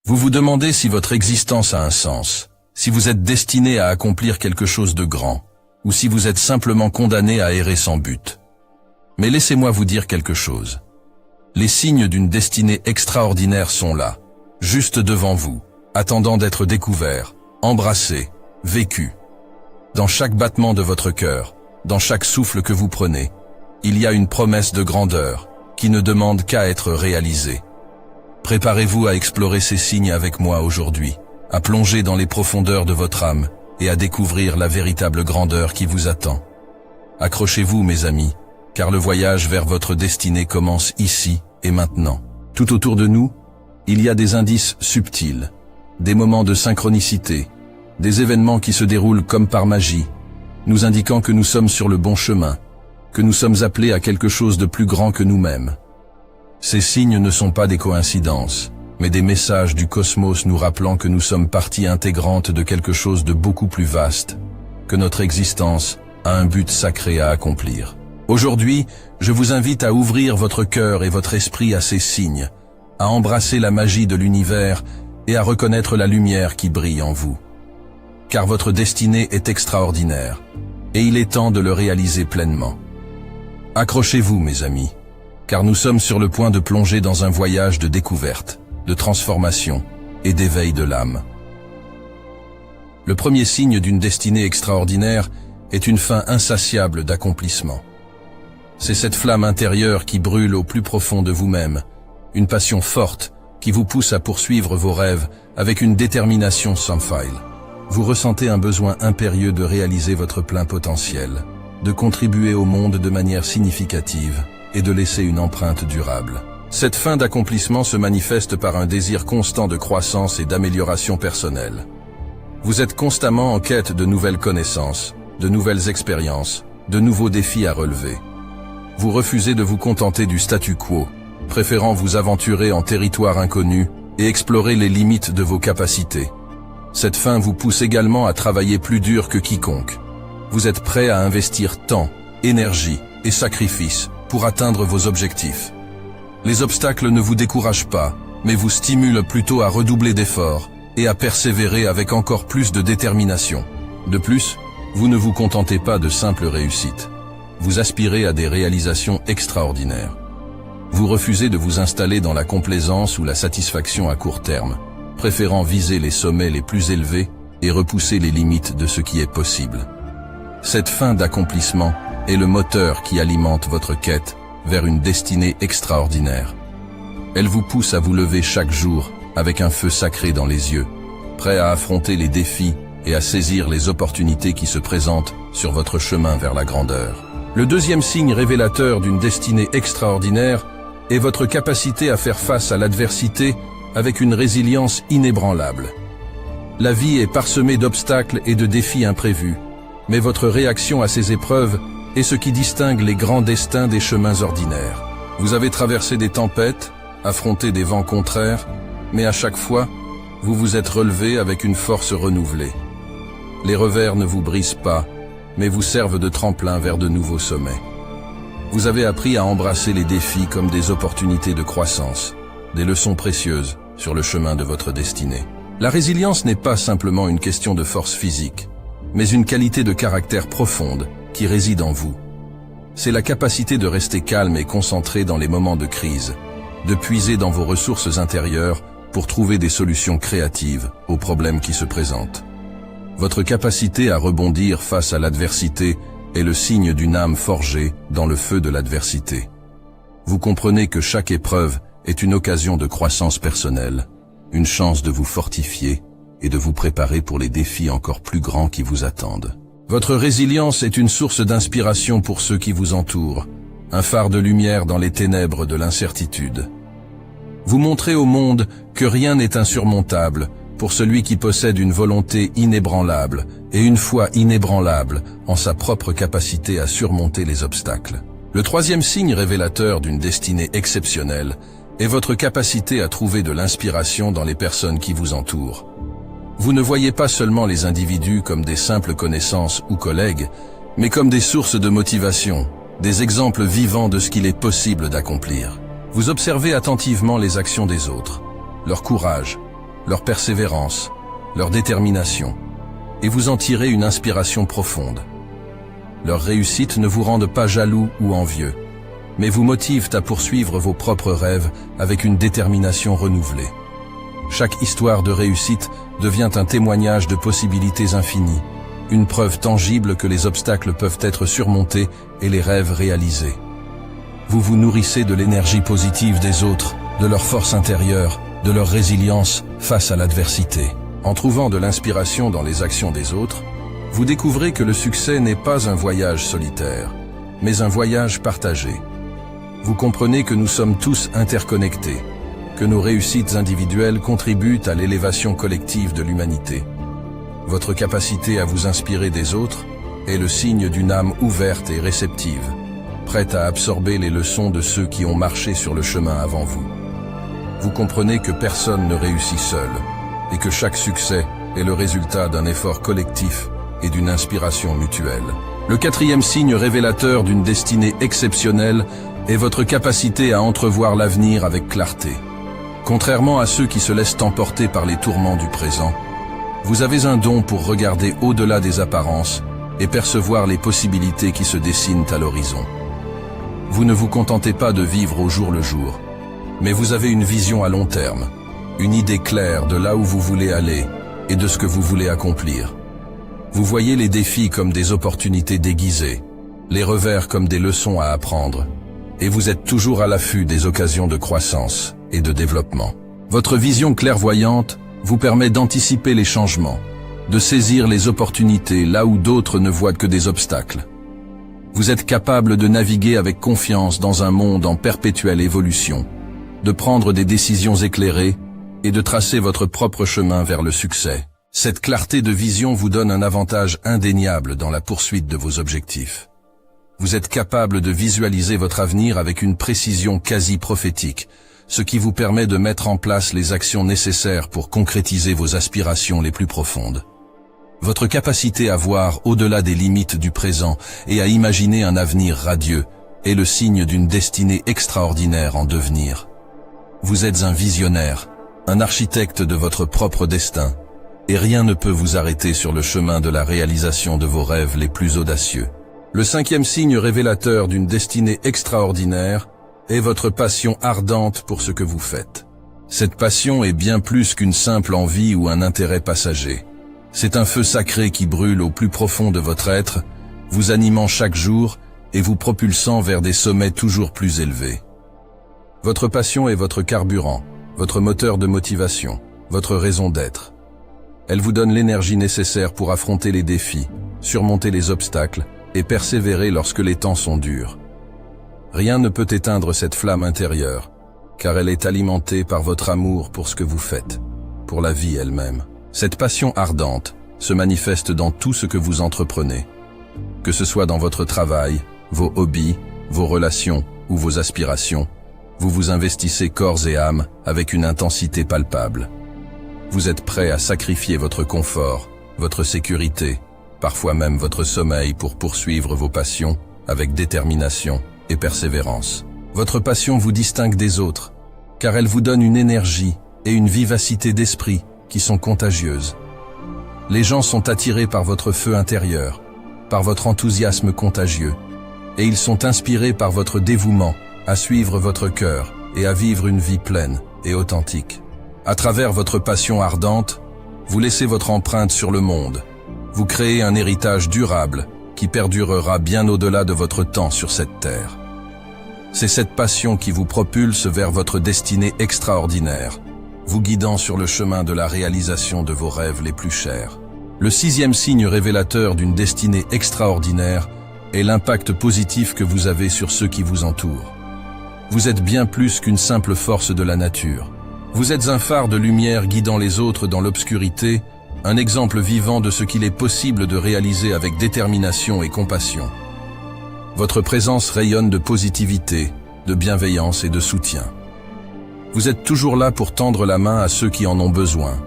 Vous vous demandez si votre existence a un sens, si vous êtes destiné à accomplir quelque chose de grand, ou si vous êtes simplement condamné à errer sans but. Mais laissez-moi vous dire quelque chose. Les signes d'une destinée extraordinaire sont là, juste devant vous, attendant d'être découverts, embrassés, vécus. Dans chaque battement de votre cœur, dans chaque souffle que vous prenez, il y a une promesse de grandeur qui ne demande qu'à être réalisée. Préparez-vous à explorer ces signes avec moi aujourd'hui, à plonger dans les profondeurs de votre âme et à découvrir la véritable grandeur qui vous attend. Accrochez-vous, mes amis, car le voyage vers votre destinée commence ici et maintenant. Tout autour de nous, il y a des indices subtils, des moments de synchronicité, des événements qui se déroulent comme par magie, nous indiquant que nous sommes sur le bon chemin, que nous sommes appelés à quelque chose de plus grand que nous-mêmes. Ces signes ne sont pas des coïncidences, mais des messages du cosmos nous rappelant que nous sommes partie intégrante de quelque chose de beaucoup plus vaste, que notre existence a un but sacré à accomplir. Aujourd'hui, je vous invite à ouvrir votre cœur et votre esprit à ces signes, à embrasser la magie de l'univers et à reconnaître la lumière qui brille en vous. Car votre destinée est extraordinaire, et il est temps de le réaliser pleinement. Accrochez-vous, mes amis, car nous sommes sur le point de plonger dans un voyage de découverte, de transformation et d'éveil de l'âme. Le premier signe d'une destinée extraordinaire est une faim insatiable d'accomplissement. C'est cette flamme intérieure qui brûle au plus profond de vous-même, une passion forte qui vous pousse à poursuivre vos rêves avec une détermination sans faille. Vous ressentez un besoin impérieux de réaliser votre plein potentiel, de contribuer au monde de manière significative et de laisser une empreinte durable. Cette faim d'accomplissement se manifeste par un désir constant de croissance et d'amélioration personnelle. Vous êtes constamment en quête de nouvelles connaissances, de nouvelles expériences, de nouveaux défis à relever. Vous refusez de vous contenter du statu quo, préférant vous aventurer en territoire inconnu et explorer les limites de vos capacités. Cette faim vous pousse également à travailler plus dur que quiconque. Vous êtes prêt à investir temps, énergie et sacrifice pour atteindre vos objectifs. Les obstacles ne vous découragent pas, mais vous stimulent plutôt à redoubler d'efforts et à persévérer avec encore plus de détermination. De plus, vous ne vous contentez pas de simples réussites. Vous aspirez à des réalisations extraordinaires. Vous refusez de vous installer dans la complaisance ou la satisfaction à court terme, préférant viser les sommets les plus élevés et repousser les limites de ce qui est possible. Cette faim d'accomplissement est le moteur qui alimente votre quête vers une destinée extraordinaire. Elle vous pousse à vous lever chaque jour avec un feu sacré dans les yeux, prêt à affronter les défis et à saisir les opportunités qui se présentent sur votre chemin vers la grandeur. Le deuxième signe révélateur d'une destinée extraordinaire est votre capacité à faire face à l'adversité avec une résilience inébranlable. La vie est parsemée d'obstacles et de défis imprévus, mais votre réaction à ces épreuves est ce qui distingue les grands destins des chemins ordinaires. Vous avez traversé des tempêtes, affronté des vents contraires, mais à chaque fois, vous vous êtes relevé avec une force renouvelée. Les revers ne vous brisent pas, mais vous servent de tremplin vers de nouveaux sommets. Vous avez appris à embrasser les défis comme des opportunités de croissance, des leçons précieuses sur le chemin de votre destinée. La résilience n'est pas simplement une question de force physique, mais une qualité de caractère profonde qui réside en vous. C'est la capacité de rester calme et concentré dans les moments de crise, de puiser dans vos ressources intérieures pour trouver des solutions créatives aux problèmes qui se présentent. Votre capacité à rebondir face à l'adversité est le signe d'une âme forgée dans le feu de l'adversité. Vous comprenez que chaque épreuve est une occasion de croissance personnelle, une chance de vous fortifier et de vous préparer pour les défis encore plus grands qui vous attendent. Votre résilience est une source d'inspiration pour ceux qui vous entourent, un phare de lumière dans les ténèbres de l'incertitude. Vous montrez au monde que rien n'est insurmontable pour celui qui possède une volonté inébranlable et une foi inébranlable en sa propre capacité à surmonter les obstacles. Le troisième signe révélateur d'une destinée exceptionnelle est votre capacité à trouver de l'inspiration dans les personnes qui vous entourent. Vous ne voyez pas seulement les individus comme des simples connaissances ou collègues, mais comme des sources de motivation, des exemples vivants de ce qu'il est possible d'accomplir. Vous observez attentivement les actions des autres, leur courage, leur persévérance, leur détermination, et vous en tirez une inspiration profonde. Leurs réussites ne vous rendent pas jaloux ou envieux, mais vous motivent à poursuivre vos propres rêves avec une détermination renouvelée. Chaque histoire de réussite devient un témoignage de possibilités infinies, une preuve tangible que les obstacles peuvent être surmontés et les rêves réalisés. Vous vous nourrissez de l'énergie positive des autres, de leur force intérieure, de leur résilience face à l'adversité. En trouvant de l'inspiration dans les actions des autres, vous découvrez que le succès n'est pas un voyage solitaire, mais un voyage partagé. Vous comprenez que nous sommes tous interconnectés, que nos réussites individuelles contribuent à l'élévation collective de l'humanité. Votre capacité à vous inspirer des autres est le signe d'une âme ouverte et réceptive, prête à absorber les leçons de ceux qui ont marché sur le chemin avant vous. Vous comprenez que personne ne réussit seul, et que chaque succès est le résultat d'un effort collectif et d'une inspiration mutuelle. Le quatrième signe révélateur d'une destinée exceptionnelle est votre capacité à entrevoir l'avenir avec clarté. Contrairement à ceux qui se laissent emporter par les tourments du présent, vous avez un don pour regarder au-delà des apparences et percevoir les possibilités qui se dessinent à l'horizon. Vous ne vous contentez pas de vivre au jour le jour, mais vous avez une vision à long terme, une idée claire de là où vous voulez aller et de ce que vous voulez accomplir. Vous voyez les défis comme des opportunités déguisées, les revers comme des leçons à apprendre, et vous êtes toujours à l'affût des occasions de croissance et de développement. Votre vision clairvoyante vous permet d'anticiper les changements, de saisir les opportunités là où d'autres ne voient que des obstacles. Vous êtes capable de naviguer avec confiance dans un monde en perpétuelle évolution, de prendre des décisions éclairées et de tracer votre propre chemin vers le succès. Cette clarté de vision vous donne un avantage indéniable dans la poursuite de vos objectifs. Vous êtes capable de visualiser votre avenir avec une précision quasi prophétique, ce qui vous permet de mettre en place les actions nécessaires pour concrétiser vos aspirations les plus profondes. Votre capacité à voir au-delà des limites du présent et à imaginer un avenir radieux est le signe d'une destinée extraordinaire en devenir. Vous êtes un visionnaire, un architecte de votre propre destin, et rien ne peut vous arrêter sur le chemin de la réalisation de vos rêves les plus audacieux. Le cinquième signe révélateur d'une destinée extraordinaire est votre passion ardente pour ce que vous faites. Cette passion est bien plus qu'une simple envie ou un intérêt passager. C'est un feu sacré qui brûle au plus profond de votre être, vous animant chaque jour et vous propulsant vers des sommets toujours plus élevés. Votre passion est votre carburant, votre moteur de motivation, votre raison d'être. Elle vous donne l'énergie nécessaire pour affronter les défis, surmonter les obstacles et persévérer lorsque les temps sont durs. Rien ne peut éteindre cette flamme intérieure, car elle est alimentée par votre amour pour ce que vous faites, pour la vie elle-même. Cette passion ardente se manifeste dans tout ce que vous entreprenez, que ce soit dans votre travail, vos hobbies, vos relations ou vos aspirations. Vous vous investissez corps et âme avec une intensité palpable. Vous êtes prêt à sacrifier votre confort, votre sécurité, parfois même votre sommeil pour poursuivre vos passions avec détermination et persévérance. Votre passion vous distingue des autres, car elle vous donne une énergie et une vivacité d'esprit qui sont contagieuses. Les gens sont attirés par votre feu intérieur, par votre enthousiasme contagieux, et ils sont inspirés par votre dévouement à suivre votre cœur et à vivre une vie pleine et authentique. À travers votre passion ardente, vous laissez votre empreinte sur le monde. Vous créez un héritage durable qui perdurera bien au-delà de votre temps sur cette terre. C'est cette passion qui vous propulse vers votre destinée extraordinaire, vous guidant sur le chemin de la réalisation de vos rêves les plus chers. Le sixième signe révélateur d'une destinée extraordinaire est l'impact positif que vous avez sur ceux qui vous entourent. Vous êtes bien plus qu'une simple force de la nature. Vous êtes un phare de lumière guidant les autres dans l'obscurité, un exemple vivant de ce qu'il est possible de réaliser avec détermination et compassion. Votre présence rayonne de positivité, de bienveillance et de soutien. Vous êtes toujours là pour tendre la main à ceux qui en ont besoin,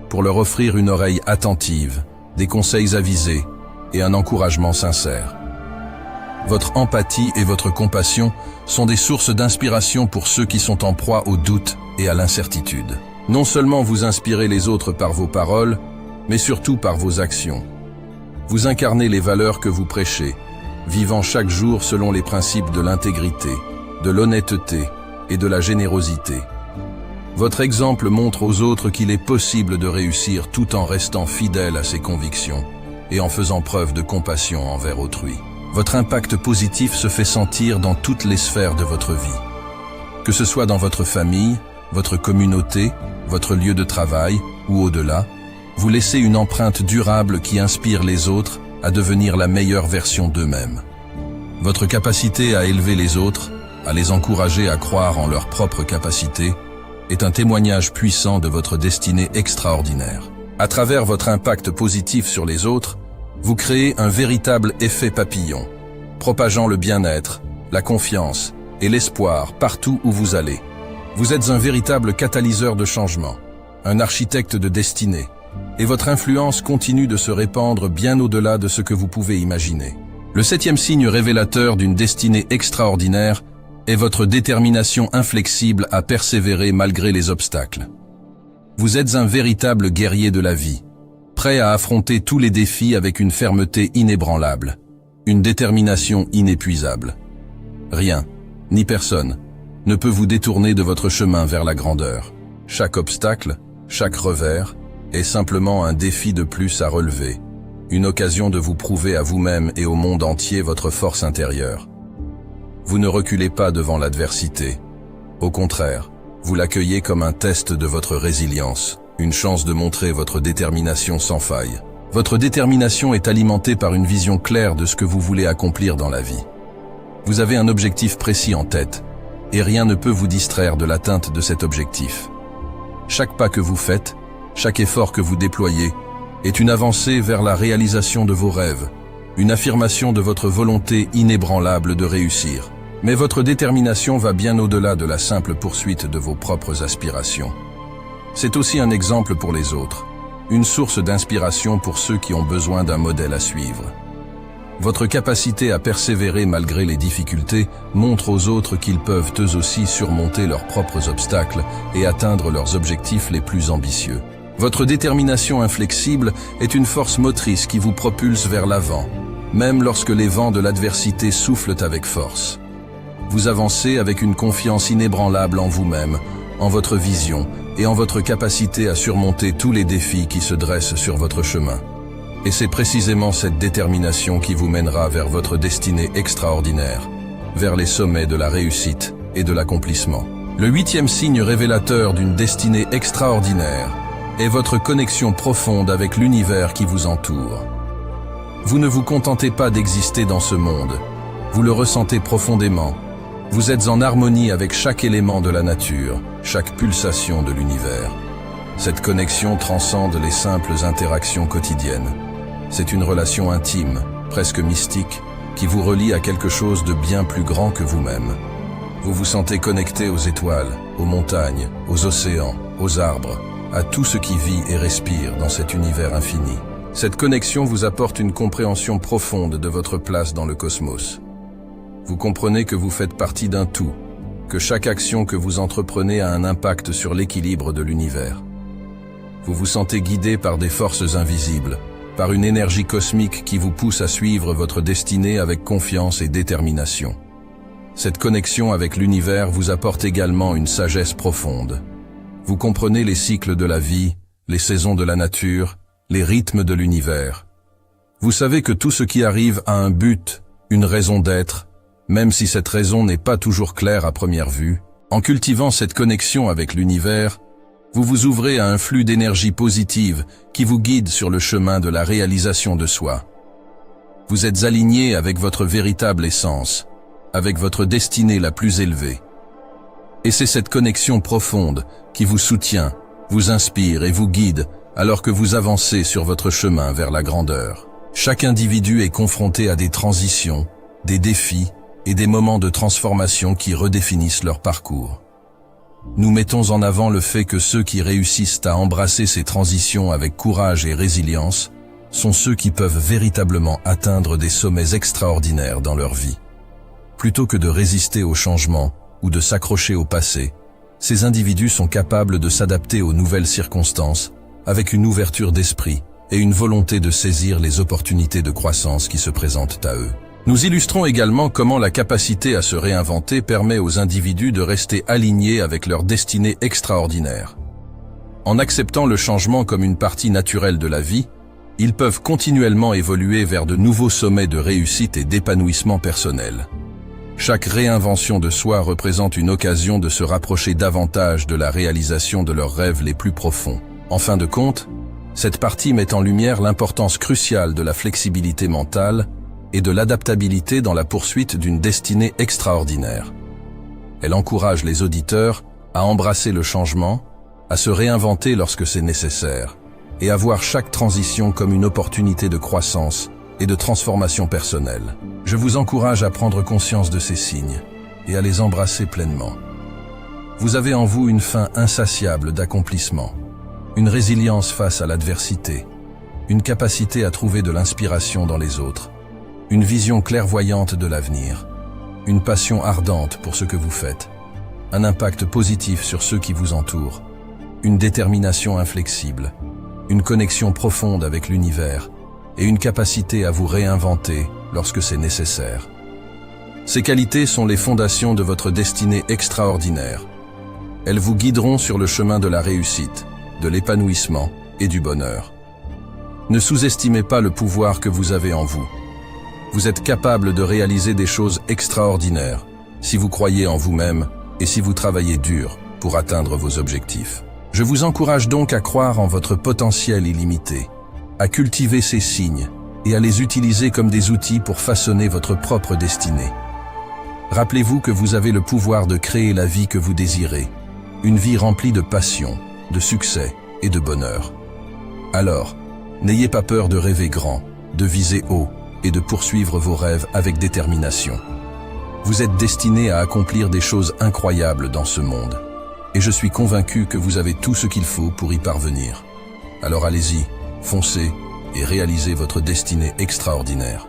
pour leur offrir une oreille attentive, des conseils avisés et un encouragement sincère. Votre empathie et votre compassion sont des sources d'inspiration pour ceux qui sont en proie au doute et à l'incertitude. Non seulement vous inspirez les autres par vos paroles, mais surtout par vos actions. Vous incarnez les valeurs que vous prêchez, vivant chaque jour selon les principes de l'intégrité, de l'honnêteté et de la générosité. Votre exemple montre aux autres qu'il est possible de réussir tout en restant fidèle à ses convictions et en faisant preuve de compassion envers autrui. Votre impact positif se fait sentir dans toutes les sphères de votre vie. Que ce soit dans votre famille, votre communauté, votre lieu de travail ou au-delà, vous laissez une empreinte durable qui inspire les autres à devenir la meilleure version d'eux-mêmes. Votre capacité à élever les autres, à les encourager à croire en leurs propres capacités, est un témoignage puissant de votre destinée extraordinaire. À travers votre impact positif sur les autres, vous créez un véritable effet papillon, propageant le bien-être, la confiance et l'espoir partout où vous allez. Vous êtes un véritable catalyseur de changement, un architecte de destinée, et votre influence continue de se répandre bien au-delà de ce que vous pouvez imaginer. Le 7e signe révélateur d'une destinée extraordinaire est votre détermination inflexible à persévérer malgré les obstacles. Vous êtes un véritable guerrier de la vie, prêt à affronter tous les défis avec une fermeté inébranlable, une détermination inépuisable. Rien, ni personne, ne peut vous détourner de votre chemin vers la grandeur. Chaque obstacle, chaque revers, est simplement un défi de plus à relever, une occasion de vous prouver à vous-même et au monde entier votre force intérieure. Vous ne reculez pas devant l'adversité. Au contraire, vous l'accueillez comme un test de votre résilience, une chance de montrer votre détermination sans faille. Votre détermination est alimentée par une vision claire de ce que vous voulez accomplir dans la vie. Vous avez un objectif précis en tête, et rien ne peut vous distraire de l'atteinte de cet objectif. Chaque pas que vous faites, chaque effort que vous déployez, est une avancée vers la réalisation de vos rêves, une affirmation de votre volonté inébranlable de réussir. Mais votre détermination va bien au-delà de la simple poursuite de vos propres aspirations. C'est aussi un exemple pour les autres, une source d'inspiration pour ceux qui ont besoin d'un modèle à suivre. Votre capacité à persévérer malgré les difficultés montre aux autres qu'ils peuvent eux aussi surmonter leurs propres obstacles et atteindre leurs objectifs les plus ambitieux. Votre détermination inflexible est une force motrice qui vous propulse vers l'avant, même lorsque les vents de l'adversité soufflent avec force. Vous avancez avec une confiance inébranlable en vous-même, en votre vision et en votre capacité à surmonter tous les défis qui se dressent sur votre chemin. Et c'est précisément cette détermination qui vous mènera vers votre destinée extraordinaire, vers les sommets de la réussite et de l'accomplissement. Le 8e signe révélateur d'une destinée extraordinaire est votre connexion profonde avec l'univers qui vous entoure. Vous ne vous contentez pas d'exister dans ce monde, vous le ressentez profondément. Vous êtes en harmonie avec chaque élément de la nature, chaque pulsation de l'univers. Cette connexion transcende les simples interactions quotidiennes. C'est une relation intime, presque mystique, qui vous relie à quelque chose de bien plus grand que vous-même. Vous vous sentez connecté aux étoiles, aux montagnes, aux océans, aux arbres, à tout ce qui vit et respire dans cet univers infini. Cette connexion vous apporte une compréhension profonde de votre place dans le cosmos. Vous comprenez que vous faites partie d'un tout, que chaque action que vous entreprenez a un impact sur l'équilibre de l'univers. Vous vous sentez guidé par des forces invisibles, par une énergie cosmique qui vous pousse à suivre votre destinée avec confiance et détermination. Cette connexion avec l'univers vous apporte également une sagesse profonde. Vous comprenez les cycles de la vie, les saisons de la nature, les rythmes de l'univers. Vous savez que tout ce qui arrive a un but, une raison d'être, même si cette raison n'est pas toujours claire à première vue. En cultivant cette connexion avec l'univers, vous vous ouvrez à un flux d'énergie positive qui vous guide sur le chemin de la réalisation de soi. Vous êtes aligné avec votre véritable essence, avec votre destinée la plus élevée. Et c'est cette connexion profonde qui vous soutient, vous inspire et vous guide alors que vous avancez sur votre chemin vers la grandeur. Chaque individu est confronté à des transitions, des défis et des moments de transformation qui redéfinissent leur parcours. Nous mettons en avant le fait que ceux qui réussissent à embrasser ces transitions avec courage et résilience sont ceux qui peuvent véritablement atteindre des sommets extraordinaires dans leur vie. Plutôt que de résister au changement ou de s'accrocher au passé, Ces individus sont capables de s'adapter aux nouvelles circonstances avec une ouverture d'esprit et une volonté de saisir les opportunités de croissance qui se présentent à eux. Nous illustrons également comment la capacité à se réinventer permet aux individus de rester alignés avec leur destinée extraordinaire. En acceptant le changement comme une partie naturelle de la vie, ils peuvent continuellement évoluer vers de nouveaux sommets de réussite et d'épanouissement personnel. Chaque réinvention de soi représente une occasion de se rapprocher davantage de la réalisation de leurs rêves les plus profonds. En fin de compte, cette partie met en lumière l'importance cruciale de la flexibilité mentale et de l'adaptabilité dans la poursuite d'une destinée extraordinaire. Elle encourage les auditeurs à embrasser le changement, à se réinventer lorsque c'est nécessaire, et à voir chaque transition comme une opportunité de croissance et de transformation personnelle. Je vous encourage à prendre conscience de ces signes et à les embrasser pleinement. Vous avez en vous une faim insatiable d'accomplissement, une résilience face à l'adversité, une capacité à trouver de l'inspiration dans les autres, une vision clairvoyante de l'avenir, une passion ardente pour ce que vous faites, un impact positif sur ceux qui vous entourent, une détermination inflexible, une connexion profonde avec l'univers et une capacité à vous réinventer lorsque c'est nécessaire. Ces qualités sont les fondations de votre destinée extraordinaire. Elles vous guideront sur le chemin de la réussite, de l'épanouissement et du bonheur. Ne sous-estimez pas le pouvoir que vous avez en vous. Vous êtes capable de réaliser des choses extraordinaires si vous croyez en vous-même et si vous travaillez dur pour atteindre vos objectifs. Je vous encourage donc à croire en votre potentiel illimité, à cultiver ces signes et à les utiliser comme des outils pour façonner votre propre destinée. Rappelez-vous que vous avez le pouvoir de créer la vie que vous désirez, une vie remplie de passion, de succès et de bonheur. Alors, n'ayez pas peur de rêver grand, de viser haut et de poursuivre vos rêves avec détermination. Vous êtes destiné à accomplir des choses incroyables dans ce monde. Et je suis convaincu que vous avez tout ce qu'il faut pour y parvenir. Alors allez-y, foncez et réalisez votre destinée extraordinaire.